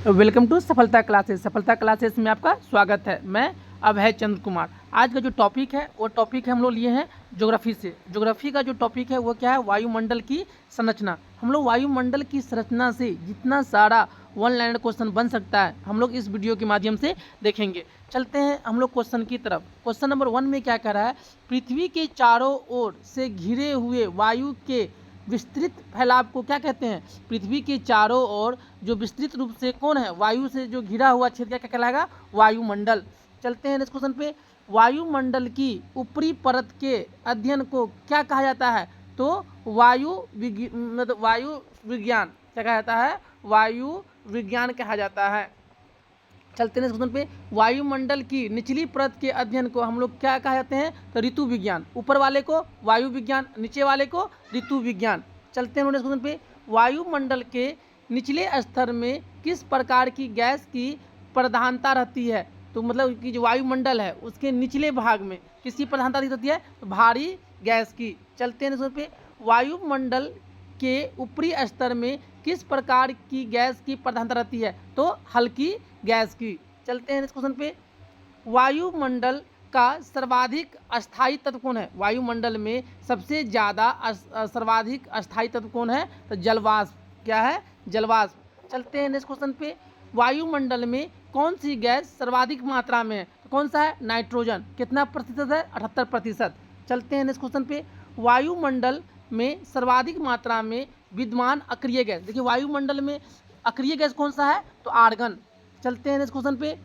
Welcome to सफलता classes. सफलता classes में आपका स्वागत है। मैं अभय चंद्र कुमार। आज का जो टॉपिक है वो टॉपिक हम लोग लिए हैं ज्योग्राफी से। ज्योग्राफी का जो टॉपिक है वो क्या है? वायुमंडल की संरचना। हम लोग वायुमंडल की संरचना से जितना सारा वन लाइनर क्वेश्चन बन सकता है हम लोग इस वीडियो के माध्यम से देखेंगे। चलते हैं हम लोग क्वेश्चन की तरफ। क्वेश्चन नंबर 1 में क्या कह रहा है? पृथ्वी के चारों ओर से घिरे हुए वायु के विस्तृत फैलाव को क्या कहते हैं? पृथ्वी के चारों ओर जो विस्तृत रूप से कौन है? वायु से जो घिरा हुआ क्षेत्र क्या कहलाएगा? वायुमंडल। चलते हैं नेक्स्ट क्वेश्चन पे। वायुमंडल की ऊपरी परत के अध्ययन को क्या कहा जाता है? तो मतलब वायु विज्ञान क्या कहा जाता है? वायु विज्ञान कहा जाता है। चलते हैं नेक्स्ट क्वेश्चन पे। वायुमंडल की निचली परत के अध्ययन को हम लोग क्या कहा जाते हैं? तो ऋतु विज्ञान। ऊपर वाले को वायु विज्ञान, नीचे वाले को ऋतु विज्ञान। चलते हैं नेक्स्ट क्वेश्चन पे। वायुमंडल के निचले स्तर में किस प्रकार की गैस की प्रधानता रहती है? तो मतलब कि जो वायुमंडल है उसके निचले भाग में किसकी प्रधानता रहती है? तो भारी गैस की। चलते हैं नेक्स्ट क्वेश्चन पे। वायुमंडल के ऊपरी स्तर में किस प्रकार की गैस की प्रधानता रहती है? तो हल्की गैस की। चलते हैं इस क्वेश्चन पे। वायुमंडल का सर्वाधिक अस्थायी तत्व कौन है? वायुमंडल में सबसे ज़्यादा सर्वाधिक अस्थायी तत्व कौन है? तो जलवाष्प। क्या है? जलवाष्प। चलते हैं नेक्स्ट क्वेश्चन पे। वायुमंडल में कौन सी गैस सर्वाधिक मात्रा में है? तो कौन सा है? नाइट्रोजन। कितना प्रतिशत है? 78%। चलते हैं नेक्स्ट क्वेश्चन पे। वायुमंडल में सर्वाधिक मात्रा में विद्यमान अक्रिय गैस। देखिए वायुमंडल में अक्रिय गैस कौन सा है? तो आर्गन। चलते हैं नेक्स्ट क्वेश्चन पे।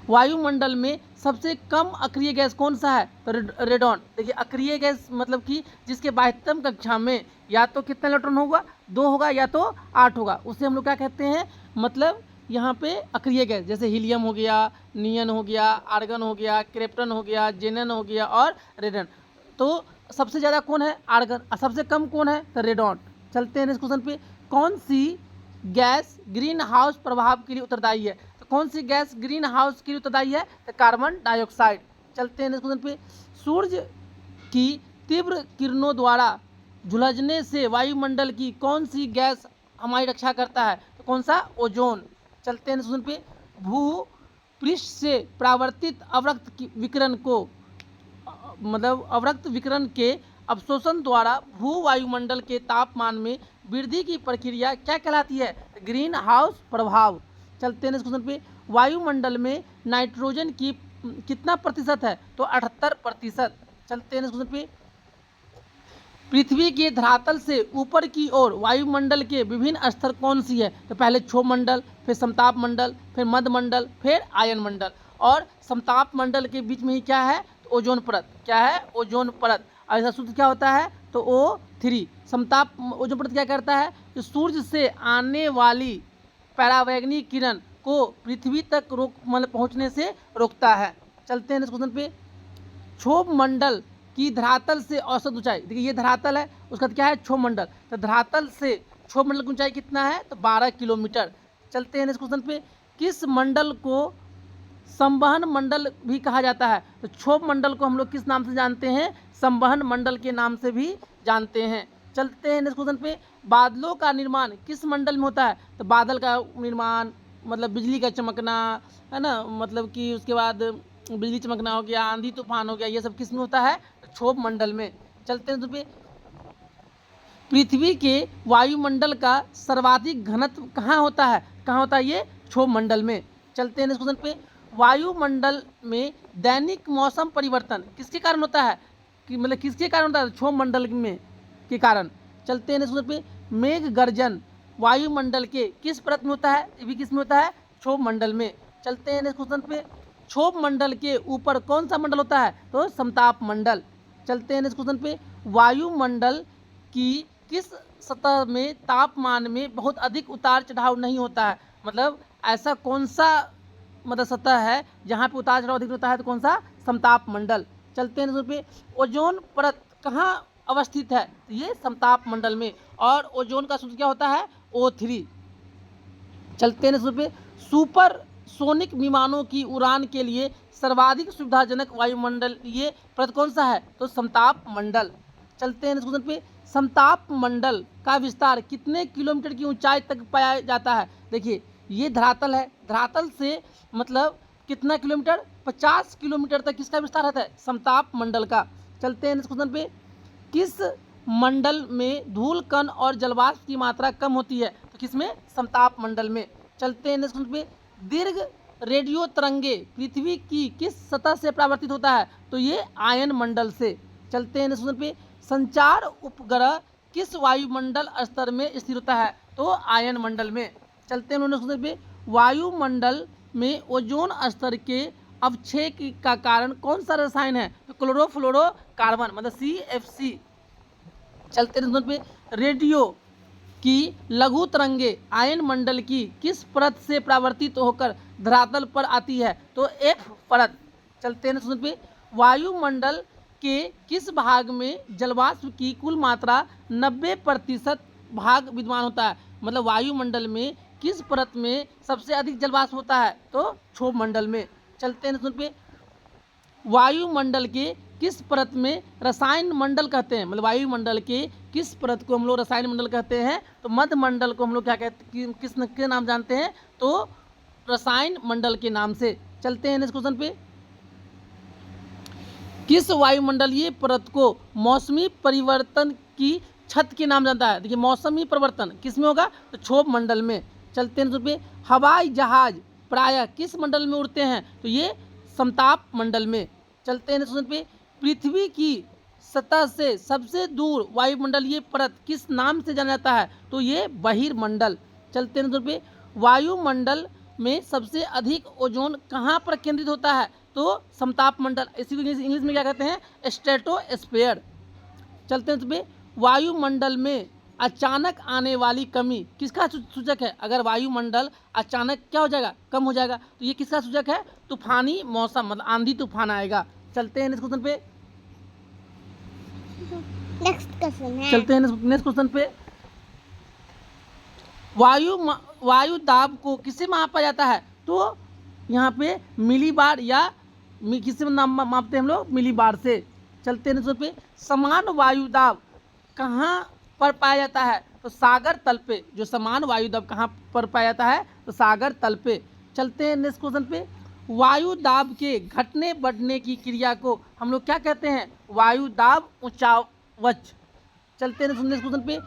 वायुमंडल में सबसे कम अक्रिय गैस कौन सा है? तो रेडॉन। देखिए अक्रिय गैस मतलब कि जिसके बाह्यतम कक्षा में या तो कितना इलेक्ट्रॉन होगा? 2 होगा या तो 8 होगा, उसे हम लोग क्या कहते हैं? मतलब यहाँ पे अक्रिय गैस जैसे हीलियम हो गया, नियन हो गया, आर्गन हो गया, क्रिप्टन हो गया, जेनन हो गया और रेडन। तो सबसे ज़्यादा कौन है? आर्गन। और सबसे कम कौन है? तो रेडॉन। चलते हैं नेक्स्ट क्वेश्चन पे। कौन सी गैस ग्रीन हाउस प्रभाव के लिए उत्तरदायी है? तो कौन सी गैस ग्रीन हाउस के लिए उत्तरदायी है? तो कार्बन डाइऑक्साइड। चलते हैं नेक्स्ट क्वेश्चन पे। सूर्य की तीव्र किरणों द्वारा झुलसने से वायुमंडल की कौन सी गैस हमारी रक्षा करता है? तो कौन सा? ओजोन। चलते हैं नेक्स्ट क्वेश्चन पे। भू पृष्ठ से परावर्तित अवरक्त विकिरण को मतलब अवरक्त विकिरण के अवशोषण द्वारा भू वायुमंडल के तापमान में वृद्धि की प्रक्रिया क्या कहलाती है? ग्रीन हाउस प्रभाव। चलते हैं नेक्स्ट क्वेश्चन पे। वायुमंडल में नाइट्रोजन की कितना प्रतिशत है? तो 78%। चलते हैं नेक्स्ट क्वेश्चन पे। पृथ्वी के धरातल से ऊपर की ओर वायुमंडल के विभिन्न स्तर कौन सी है? तो पहले क्षोभ मंडल, फिर समताप मंडल, फिर मध्य मंडल, फिर आयन मंडल। और समताप मंडल के बीच में ही क्या है? तो ओजोन परत। क्या है? ओजोन परत। और इसका सूत्र क्या होता है? तो O3। समताप ओजोन परत क्या करता है? तो सूर्य से आने वाली परावैंगनी किरण को पृथ्वी तक मतलब पहुँचने से रोकता है। चलते हैं नेक्स्ट क्वेश्चन पे। क्षोभ मंडल की धरातल से औसत ऊंचाई। देखिए ये धरातल है, उसका क्या है? क्षोभ मंडल। तो धरातल से क्षोभ मंडल की ऊंचाई कितना है? तो 12 किलोमीटर। चलते हैं नेक्स्ट क्वेश्चन पे। किस मंडल को संवहन मंडल भी कहा जाता है? तो क्षोभ मंडल को हम लोग किस नाम से जानते हैं? संवहन मंडल के नाम से भी जानते हैं। चलते हैं नेक्स्ट क्वेश्चन पे। बादलों का निर्माण किस मंडल में होता है? तो बादल का निर्माण मतलब बिजली का चमकना है ना, मतलब कि उसके बाद बिजली चमकना हो गया, आंधी तूफान हो गया, ये सब किस में होता है? क्षोभ मंडल में। चलते हैं तो पे। पृथ्वी के वायुमंडल का सर्वाधिक घनत्व कहाँ होता है? कहाँ होता है ये? क्षोभ मंडल में। चलते हैं नेक्स्ट क्वेश्चन पे। वायुमंडल में दैनिक मौसम परिवर्तन किसके कारण होता है? कि मतलब किसके कारण होता है? क्षोभ मंडल में के कारण। चलते हैं नेक्स्ट क्वेश्चन पे। मेघ गर्जन वायुमंडल के किस परत में होता है? ये भी किस में होता है? क्षोभ मंडल में। चलते हैं नेक्स्ट क्वेश्चन पे। क्षोभ मंडल के ऊपर कौन सा मंडल होता है? तो समताप मंडल। चलते हैं नेक्स्ट क्वेश्चन पे। वायुमंडल की किस सतह में तापमान में बहुत अधिक उतार चढ़ाव नहीं होता है? मतलब ऐसा कौन सा मतलब सतह है जहाँ पे उतार चढ़ाव अधिक होता है? तो कौन सा? समताप मंडल। चलते हैं नेक्स्ट पे। ओजोन परत कहाँ अवस्थित है? तो ये समताप मंडल में। और ओजोन का सूत्र क्या होता है? O3। चलते हैं नेक्स्ट पे। सुपर सोनिक विमानों की उड़ान के लिए सर्वाधिक सुविधाजनक वायुमंडलीय परत कौन सा है? तो समताप मंडल। चलते हैं नेक्स्ट क्वेश्चन पे। समताप मंडल का विस्तार कितने किलोमीटर की ऊंचाई तक पाया जाता है? देखिए ये धरातल है, धरातल से मतलब कितना किलोमीटर, 50 किलोमीटर तक किसका विस्तार रहता है, समताप मंडल का। चलते हैं नेक्स्ट क्वेश्चन पे, किस मंडल में धूल कण और जलवाष्प की मात्रा कम होती है, तो किसमें, समताप मंडल में। चलते हैं नेक्स्ट क्वेश्चन पे, दीर्घ रेडियो तरंगे पृथ्वी की किस सतह से परावर्तित होता है, तो ये आयन मंडल से। चलते हैं नेक्स्ट क्वेश्चन पे, संचार उपग्रह किस वायुमंडल स्तर में स्थिर होता है, तो आयन मंडल में। चलते हैं नेक्स्ट क्वेश्चन पे, वायुमंडल में ओजोन स्तर के अवक्षय का कारण कौन सा रसायन है, तो क्लोरोफ्लोरोकार्बन मतलब CFC। चलते हैं पे, रेडियो की लघु तरंगे आयन मंडल की किस परत से परावर्तित होकर धरातल पर आती है, तो F परत। चलते हैं पे, वायुमंडल के किस भाग में जलवाष्प की कुल मात्रा 90% भाग विद्यमान होता है, मतलब वायुमंडल में किस परत में सबसे अधिक जलवाष्प होता है, तो क्षोभ मंडल में। चलते हैं पे, वायुमंडल के किस परत में रसायन मंडल कहते हैं, मतलब वायुमंडल के किस परत को हम लोग रसायन मंडल कहते हैं, तो मध्य मंडल को हम लोग क्या कहते हैं, किस के नाम जानते हैं, तो रसायन मंडल के नाम से। चलते हैं नेक्स्ट क्वेश्चन पे, किस वायुमंडलीय परत को मौसमी परिवर्तन की छत के नाम जानता है, देखिए मौसमी परिवर्तन किस में होगा, तो क्षोभ मंडल में। चलते हैं पे, हवाई जहाज प्रायः किस मंडल में उड़ते हैं, तो ये समताप मंडल में। चलते हैं पे, पृथ्वी की सतह से सबसे दूर वायुमंडलीय परत किस नाम से जाना जाता है, तो ये बहिर्मंडल। चलते हैं पे, वायुमंडल में सबसे अधिक ओजोन कहाँ पर केंद्रित होता है, तो समताप मंडल, इसी को इंग्लिश में क्या कहते हैं, स्ट्रेटोस्फीयर। चलते हैं पे, वायुमंडल में अचानक आने वाली कमी किसका सूचक है, अगर वायुमंडल अचानक क्या हो जाएगा, कम हो जाएगा, तो ये किसका सूचक है, तूफानी मौसम मतलब आंधी तूफान आएगा। चलते हैं नेक्स्ट क्वेश्चन पे, नेक्स्ट क्वेश्चन है, चलते हैं नेक्स्ट क्वेश्चन पे, वायु दाब को किससे मापा जाता है, तो यहाँ पे मिलीबार या किससे मापते हैं हम लोग, मिलीबार से। चलते हैं पे, समान वायु दाब कहाँ पर पाया जाता है, तो सागर तल पे, जो समान वायु दाब कहाँ पर पाया जाता है, तो सागर तल पे। चलते हैं नेक्स्ट क्वेश्चन पे, वायु दाब के घटने बढ़ने की क्रिया को हम लोग क्या कहते हैं, वायु दाब ऊंचावच। चलते हैं नेक्स्ट क्वेश्चन पे,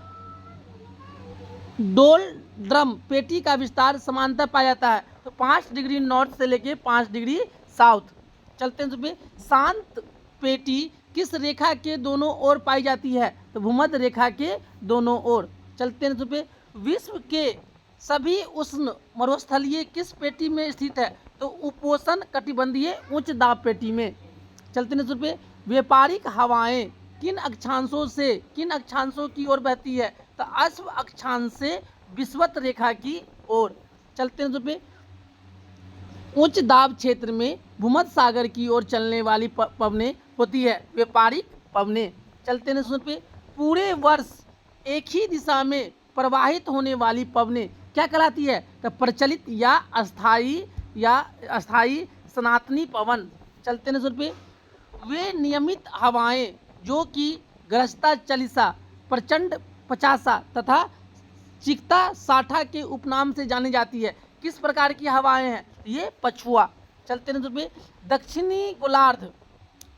डोल ड्रम पेटी का विस्तार समांतर पाया जाता है, तो 5 डिग्री नॉर्थ से लेके 5 डिग्री साउथ। चलते हैं पे, शांत पेटी किस रेखा के दोनों ओर पाई जाती है, तो भूमध्य रेखा के दोनों ओर। चलते हैं पे, विश्व के सभी उष्ण मरुस्थलीय किस पेटी में स्थित है, तो उपोष्ण कटिबंधीय उच्च दाब पेटी में। चलते हैं पे, व्यापारिक हवाएं किन अक्षांशों की ओर बहती है, तो अश्व अक्षांश से विषुवत रेखा की ओर। चलते हैं पे, उच्च दाब क्षेत्र में भूमध्य सागर की ओर चलने वाली पवनें होती है व्यापारिक पवनें। चलते हैं पे, पूरे वर्ष एक ही दिशा में प्रवाहित होने वाली पवनें क्या कहलाती है, तो प्रचलित या अस्थायी सनातनी पवन। चलते हैं पे, वे नियमित हवाएं जो कि गरजता चालीसा, प्रचंड 50 तथा चिकता 60 के उपनाम से जानी जाती है, किस प्रकार की हवाएं हैं, ये पछुआ। चलते हैं पे, दक्षिणी गोलार्ध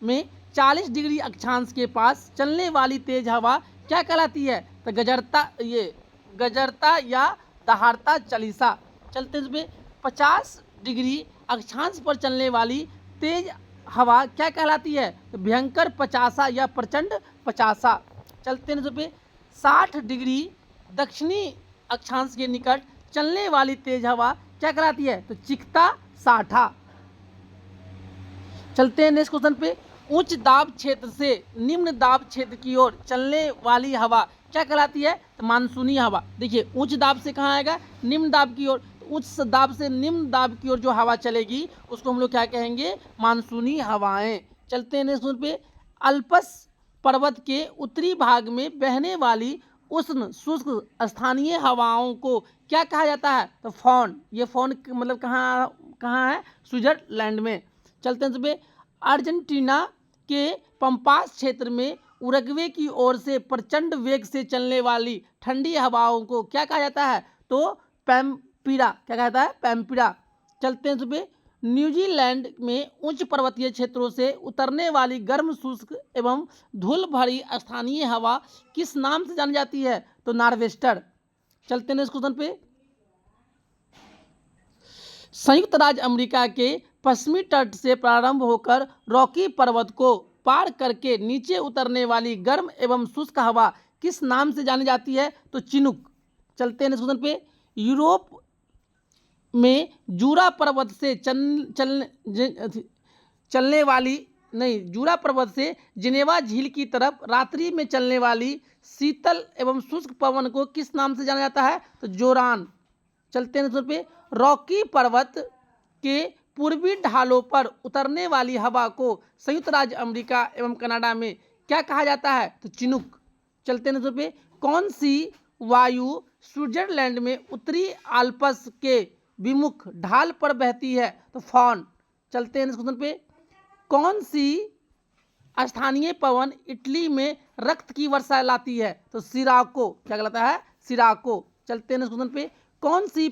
में 40 डिग्री अक्षांश के पास चलने वाली तेज हवा क्या कहलाती है, तो गजरता या दहाड़ता चालीसा। चलते हैं पे, 50 डिग्री अक्षांश पर चलने वाली तेज हवा क्या कहलाती है, तो भयंकर 50 या प्रचंड 50। चलते हैं पे, 60 डिग्री दक्षिणी अक्षांश के निकट चलने वाली तेज हवा क्या कहलाती है, तो चिकता 60। चलते हैं नेक्स्ट क्वेश्चन पे, उच्च दाब क्षेत्र से निम्न दाब क्षेत्र की ओर चलने वाली हवा क्या कहलाती है, तो मानसूनी हवा। देखिए उच्च दाब से कहाँ आएगा, निम्न दाब की ओर, उच्च दाब से निम्न दाब की ओर जो हवा चलेगी उसको हम लोग क्या कहेंगे, मानसूनी हवाएं। चलते हैं नेक्स्ट पे, अल्पस पर्वत के उत्तरी भाग में बहने वाली उष्ण शुष्क स्थानीय हवाओं को क्या कहा जाता है, तो फॉन। ये फॉन मतलब कहाँ है, स्विट्जरलैंड में। चलते हैं पे, अर्जेंटीना के पंपास क्षेत्र में उरुग्वे की ओर से प्रचंड वेग से चलने वाली ठंडी हवाओं को क्या कहा जाता है, तो पैम्पीरा, क्या कहता है, पैम्पीरा। चलते हैं सुबह, न्यूजीलैंड में उच्च पर्वतीय क्षेत्रों से उतरने वाली गर्म शुष्क एवं धूल भरी स्थानीय हवा किस नाम से जानी जाती है? तो नॉर्वेस्टर। चलते हैं इस क्वेश्चन पे, संयुक्त राज्य अमेरिका के पश्चिमी तट से प्रारंभ होकर रॉकी पर्वत को पार करके नीचे उतरने वाली गर्म एवं शुष्क हवा किस नाम से जानी जाती है? तो चिनूक। चलते हैं इस क्वेश्चन पे, यूरोप में जूरा पर्वत से चलने वाली जूरा पर्वत से जिनेवा झील की तरफ रात्रि में चलने वाली शीतल एवं शुष्क पवन को किस नाम से जाना जाता है? तो जोरान। चलते हैं पे, रॉकी पर्वत के पूर्वी ढालों पर उतरने वाली हवा को संयुक्त राज्य अमेरिका एवं कनाडा में क्या कहा जाता है? तो चिनूक। चलते हैं पे, कौन सी वायु स्विट्जरलैंड में उत्तरी आल्प्स के विमुख ढाल पर बहती है? तो फॉन। चलते हैं इस क्वेश्चन पे, कौन सी स्थानीय पवन इटली में रक्त की वर्षा लाती है? तो सिराको। क्या कहलाता है? सिराको। चलते हैं इस क्वेश्चन पे, कौन सी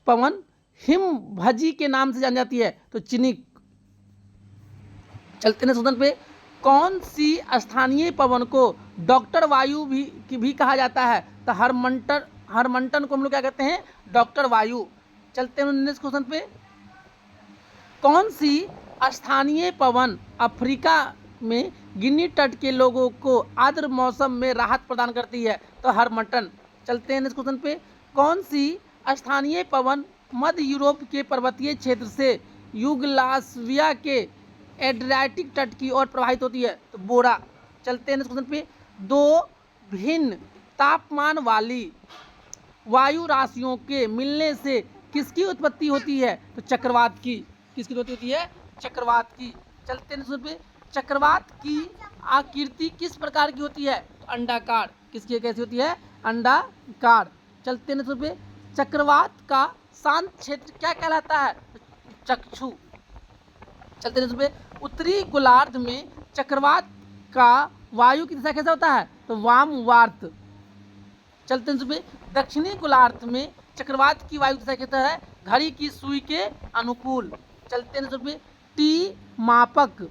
पवन हिम भजी के नाम से जानी जाती है? तो चिनिक। चलते हैं इस क्वेश्चन पे, कौन सी स्थानीय पवन को डॉक्टर वायु भी कहा जाता है? तो हरमंटन को हम लोग क्या कहते हैं? डॉक्टर वायु। चलते हैं नेक्स्ट क्वेश्चन पे, कौन सी स्थानीय पवन अफ्रीका में गिनी तट के लोगों को आर्द्र मौसम में राहत प्रदान करती है? तो हरमंटन। चलते हैं नेक्स्ट क्वेश्चन पे, कौन सी स्थानीय पवन मध्य यूरोप के पर्वतीय क्षेत्र से युगोस्लाविया के एड्रियाटिक तट की ओर प्रवाहित होती है? तो बोरा। चलते हैं नेक्स्ट क्वेश्चन पे, दो भिन्न तापमान वाली वायु राशियों के मिलने से किसकी उत्पत्ति होती है? तो चक्रवात की। किसकी उत्पत्ति होती है? चक्रवात की। चलते हैं पे, चक्रवात की आकृति किस प्रकार की होती है? तो अंडाकार। किसकी कैसी होती है? अंडाकार। चलते हैं पे, चक्रवात का शांत क्षेत्र क्या कहलाता है? तो चक्षु। चलते हैं पे, उत्तरी गोलार्ध में चक्रवात का वायु की दिशा कैसा होता है? तो वामवार्त। चलते हैं पे, दक्षिणी गोलार्ध में चक्रवात की वायु दिशा कहता है घड़ी की सुई के अनुकूल। चलते हैं पे, टी मापक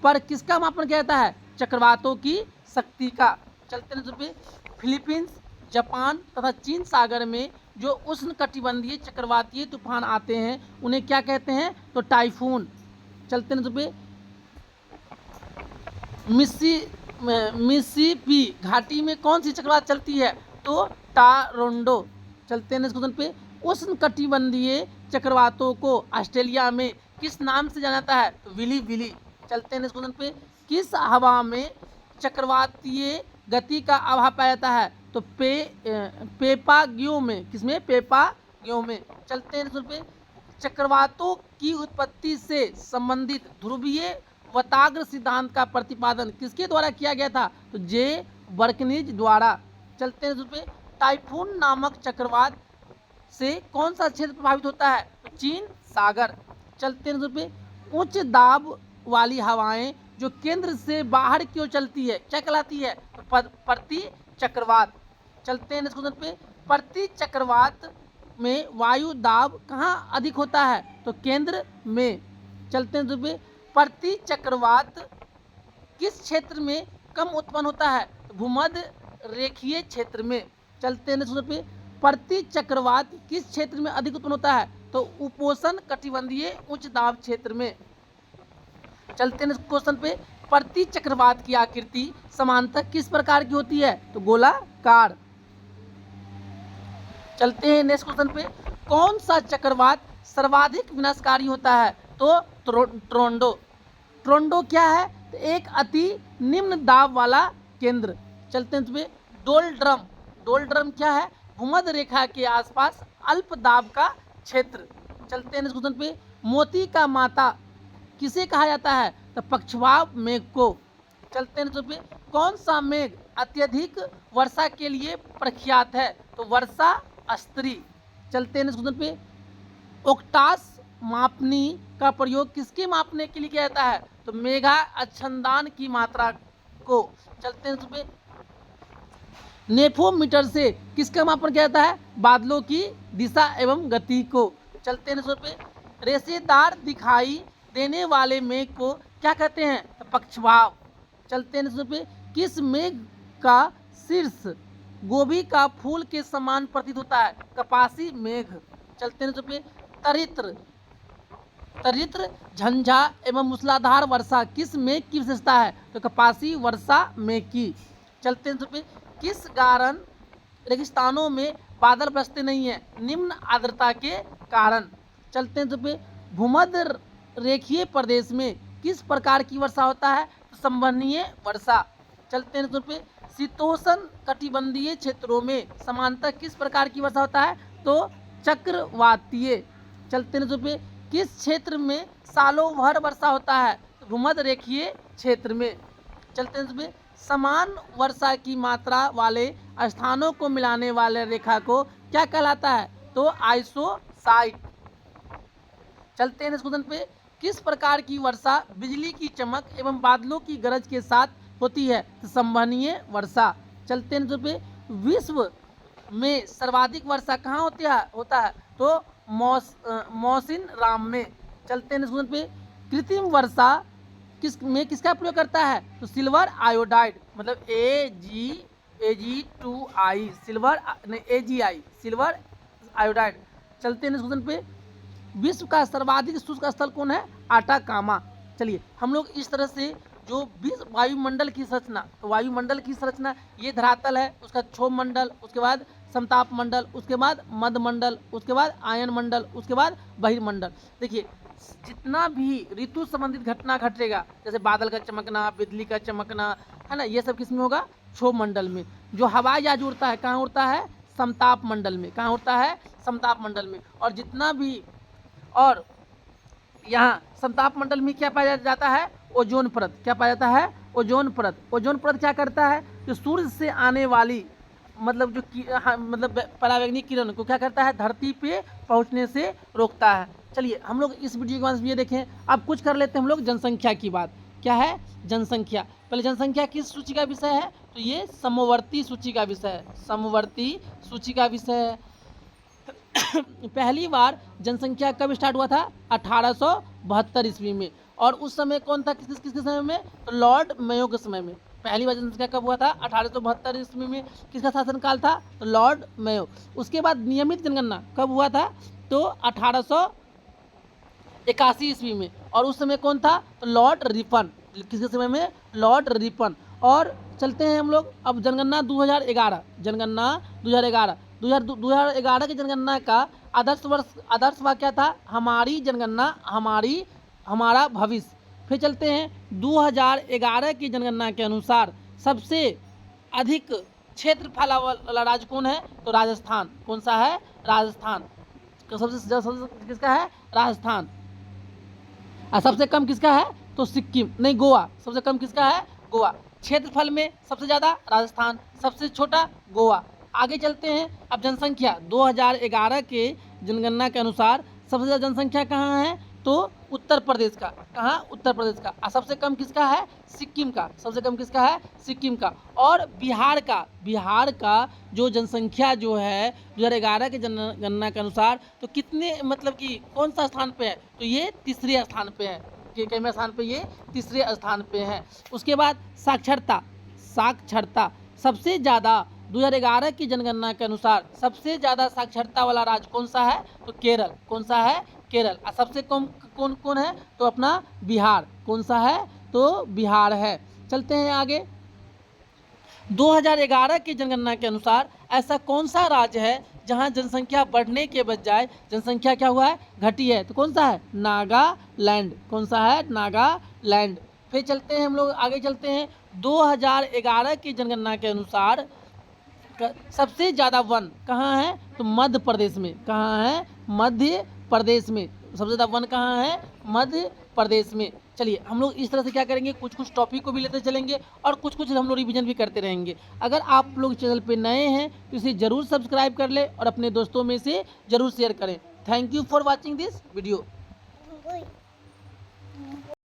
पर किसका मापन किया जाता है? चक्रवातों की शक्ति का। चलते हैं पे, फिलीपींस, जापान तथा चीन सागर में जो उष्णकटिबंधीय चक्रवातीय तूफान आते हैं उन्हें क्या कहते हैं? तो टाइफून। चलते हैं पे, मिसिसिपी घाटी में कौन सी चक्रवात चलती है? तो टोरंटो। चलते हैं क्वेश्चन पे, उष्णकटिबंधीय चक्रवातों को ऑस्ट्रेलिया में किस नाम से जाना जाता है? तो विली विली। चलते हैं क्वेश्चन पे, किस हवा में चक्रवातीय गति का अभाव पाया जाता है? तो पेपागियो में। किसमें? पेपागियो में। चलते हैं क्वेश्चन पे, चक्रवातों की उत्पत्ति से संबंधित ध्रुवीय वताग्र सिद्धांत का प्रतिपादन किसके द्वारा किया गया था? तो जे बर्कनीज द्वारा। चलते हैं पे, टाइफून नामक चक्रवात से कौन सा क्षेत्र प्रभावित होता है? तो चीन सागर। चलते हैं पे, उच्च दाब वाली हवाएं जो केंद्र से बाहर की ओर चलती है क्या कहलाती है? तो प्रति चक्रवात। चलते हैं क्वेश्चन पे, प्रति चक्रवात में वायु दाब कहाँ अधिक होता है? तो केंद्र में। चलते हैं पे, प्रति चक्रवात किस क्षेत्र में कम उत्पन्न होता है? तो भूमध्य रेखीय क्षेत्र में। चलते हैं क्वेश्चन पे, प्रति चक्रवात किस क्षेत्र में अधिक उत्पन्न होता है? तो उपोष्ण कटिबंधीय उच्च दाब क्षेत्र में। चलते हैं क्वेश्चन पे, प्रति चक्रवात की आकृति समांतर किस प्रकार की होती है? तो गोलाकार। चलते हैं नेक्स्ट क्वेश्चन पे, कौन सा चक्रवात सर्वाधिक विनाशकारी होता है? तो टोरंटो क्या है? तो एक अति निम्न दाब वाला केंद्र। चलते हैं पे, डोल्ड्रम क्या है? भूमध्य रेखा के आसपास अल्प दाब का क्षेत्र। चलते हैं क्वेश्चन पे, मोती का माता किसे कहा जाता है? तो पक्षवाह मेघ को। चलते हैं पे, कौन सा मेघ अत्यधिक वर्षा के लिए प्रख्यात है? तो वर्षा स्त्री। चलते हैं क्वेश्चन पे, ओक्टास मापनी का प्रयोग किसके मापने के लिए किया जाता है? तो मेघा अच्छंदान की मात्रा को। चलते हैं पे, नेफोमीटर से किसका मापन किया जाता है? बादलों की दिशा एवं गति को। चलते हैं नेक्स्ट पे, रेशेदार दिखाई देने वाले मेघ को क्या कहते हैं? तो पक्षवाव। चलते हैं नेक्स्ट पे, किस मेघ का शीर्ष गोभी का फूल के समान प्रतीत होता है? कपासी मेघ। चलते हैं नेक्स्ट पे, तरित्र तरित्र झंझा एवं मूसलाधार वर्षा किस मेघ की विशेषता है? तो कपासी वर्षा मेघ की। चलते हैं पे, किस कारण रेगिस्तानों में बादल बरसते नहीं हैं? निम्न आर्द्रता के कारण। चलते हैं पे, भूमध्य रेखीय प्रदेश में किस प्रकार की वर्षा होता है? तो संवहनीय वर्षा। चलते हैं पे, शीतोष्ण कटिबंधीय क्षेत्रों में सामान्यतः किस प्रकार की वर्षा होता है? तो चक्रवातीय। चलते हैं पे, किस क्षेत्र में सालों भर वर्षा होता है? तो भूमध्य रेखीय क्षेत्र में। चलते हैं पे, समान वर्षा की मात्रा वाले स्थानों को मिलाने वाले रेखा को क्या कहलाता है? तो आइसोसाइट। चलते हैं इस क्वेश्चन पे, किस प्रकार की वर्षा बिजली की चमक एवं बादलों की गरज के साथ होती है? तो संवहनीय वर्षा। चलते हैं इस पे, विश्व में सर्वाधिक वर्षा कहाँ होता है? तो मौसिन राम में। चलते हैं इस क्वेश्चन पे, कृत्रिम वर्षा किसका प्रयोग करता है? तो सिल्वर आयोडाइड, मतलब Ag2I silver AgI silver iodide. चलते हैं इस क्वेश्चन पे, विश्व का सर्वाधिक शुष्क स्थल कौन है? आटाकामा। चलिए हम लोग इस तरह से जो विश्व वायुमंडल की संरचना, तो वायुमंडल की संरचना ये धरातल है, उसका क्षोभ मंडल, उसके बाद समताप मंडल, उसके बाद मध्य मंडल, उसके बाद आयन मंडल, उसके बाद बहिर्मंडल। देखिए जितना भी ऋतु संबंधित घटना घटेगा, जैसे बादल का चमकना, बिजली का चमकना, है ना, ये सब किस में होगा? क्षोभ मंडल में। जो हवाई जहाज उड़ता है कहाँ उड़ता है? समताप मंडल में। कहाँ उड़ता है? समताप मंडल में। और जितना भी और यहाँ समताप मंडल में क्या पाया जाता है? ओजोन परत। क्या पाया जाता है? ओजोन परत। ओजोन परत क्या करता है? जो सूर्य से आने वाली मतलब जो मतलब परावैंगनिक किरण को क्या करता है? धरती पे पहुँचने से रोकता है। चलिए हम लोग इस वीडियो के बाद ये देखें, अब कुछ कर लेते हैं हम लोग जनसंख्या की बात। क्या है? जनसंख्या। पहले जनसंख्या किस सूची का विषय है? तो ये समवर्ती सूची का विषय है। समवर्ती सूची का विषय है। पहली बार जनसंख्या कब स्टार्ट हुआ था? 1872 ईस्वी में। और उस समय कौन था? किसके समय में? तो लॉर्ड मेयो के समय में। पहली बार जनसंख्या कब हुआ था? 1872 ईस्वी में। किसका शासनकाल था? तो लॉर्ड मेयो। उसके बाद नियमित जनगणना कब हुआ था? तो 1881 ईस्वी में। और उस समय कौन था? तो लॉर्ड रिपन। किसके समय में? Lord Ripon. और चलते हैं हम लोग अब जनगणना 2011। जनगणना 2011 की जनगणना का आदर्श वाक्य था, हमारी जनगणना हमारा भविष्य। फिर चलते हैं 2011 की जनगणना के अनुसार सबसे अधिक क्षेत्रफल वाला राज्य कौन है? तो राजस्थान। कौन सा है? राजस्थान। सबसे किसका है? राजस्थान। और सबसे कम किसका है? तो सिक्किम नहीं, गोवा। सबसे कम किसका है? गोवा। क्षेत्रफल में सबसे ज़्यादा राजस्थान, सबसे छोटा गोवा। आगे चलते हैं अब जनसंख्या 2011 के जनगणना के अनुसार सबसे ज़्यादा जनसंख्या कहाँ है? तो उत्तर प्रदेश का। कहाँ? उत्तर प्रदेश का। और सबसे कम किसका है? सिक्किम का। सबसे कम किसका है? सिक्किम का। और बिहार का जो जनसंख्या जो है 2011 के जनगणना के अनुसार तो कितने मतलब कि कौन सा स्थान पे है? तो ये तीसरे स्थान पे है। कितने स्थान पे? ये तीसरे स्थान पे है। उसके बाद साक्षरता सबसे ज़्यादा 2011 की जनगणना के अनुसार सबसे ज़्यादा साक्षरता वाला राज्य कौन सा है? तो केरल। कौन सा है? केरल। और सबसे कम कौन है? तो अपना बिहार। कौन सा है? तो बिहार है। चलते हैं आगे। 2011 की जनगणना के अनुसार ऐसा कौन सा राज्य है जहां जनसंख्या बढ़ने के बजाय जनसंख्या क्या हुआ है? घटी है? तो कौन सा है? नागालैंड। कौन सा है? नागालैंड। फिर चलते हैं हम लोग आगे चलते हैं 2011 की जनगणना के अनुसार सबसे ज़्यादा वन कहाँ है? तो मध्य प्रदेश में। कहाँ है? मध्य प्रदेश में। सबसे ज़्यादा वन कहाँ है? मध्य प्रदेश में। चलिए हम लोग इस तरह से क्या करेंगे, कुछ टॉपिक को भी लेते चलेंगे और कुछ हम लोग रिवीजन भी करते रहेंगे। अगर आप लोग चैनल पे नए हैं तो इसे ज़रूर सब्सक्राइब कर ले और अपने दोस्तों में से ज़रूर शेयर करें। Thank you for watching this video.